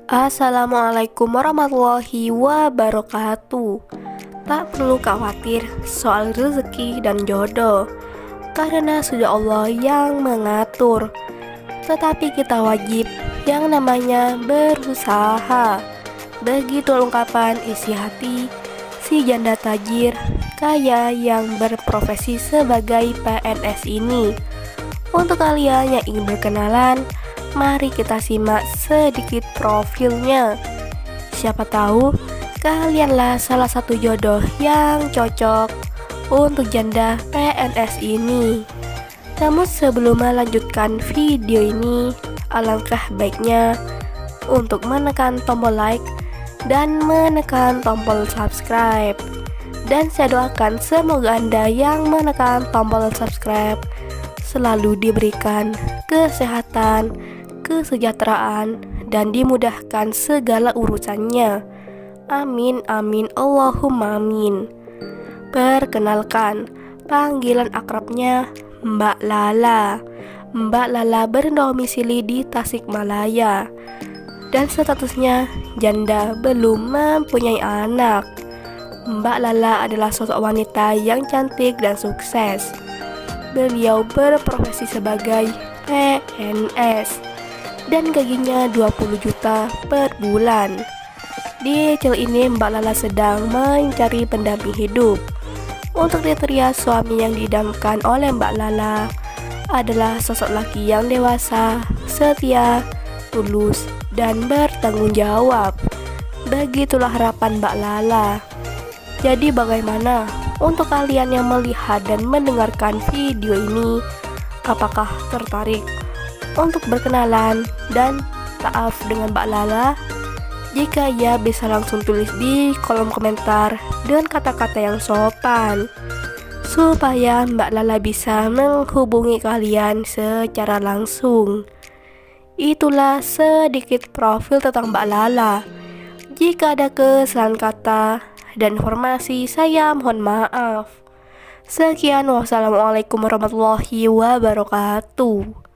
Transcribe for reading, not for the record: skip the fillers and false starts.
Assalamualaikum warahmatullahi wabarakatuh. Tak perlu khawatir soal rezeki dan jodoh, karena sudah Allah yang mengatur. Tetapi kita wajib yang namanya berusaha. Begitu ungkapan isi hati si janda tajir kaya yang berprofesi sebagai PNS ini. Untuk kalian yang ingin berkenalan, mari kita simak sedikit profilnya. Siapa tahu kalianlah salah satu jodoh yang cocok untuk janda PNS ini. Namun sebelum melanjutkan video ini, alangkah baiknya untuk menekan tombol like dan menekan tombol subscribe. Dan saya doakan semoga Anda yang menekan tombol subscribe selalu diberikan kesehatan, kesejahteraan, dan dimudahkan segala urusannya. Amin amin Allahumma amin. Perkenalkan, panggilan akrabnya Mbak Lala. Mbak Lala berdomisili di Tasikmalaya dan statusnya janda, belum mempunyai anak. Mbak Lala adalah sosok wanita yang cantik dan sukses. Beliau berprofesi sebagai PNS dan gajinya 20 juta per bulan. Di channel ini Mbak Lala sedang mencari pendamping hidup. Untuk kriteria suami yang didamkan oleh Mbak Lala adalah sosok laki yang dewasa, setia, tulus, dan bertanggung jawab. Begitulah harapan Mbak Lala. Jadi bagaimana untuk kalian yang melihat dan mendengarkan video ini? Apakah tertarik untuk berkenalan dan ta'af dengan Mbak Lala? Jika ya, bisa langsung tulis di kolom komentar dengan kata-kata yang sopan, supaya Mbak Lala bisa menghubungi kalian secara langsung. Itulah sedikit profil tentang Mbak Lala. Jika ada kesalahan kata dan informasi, saya mohon maaf. Sekian, wassalamualaikum warahmatullahi wabarakatuh.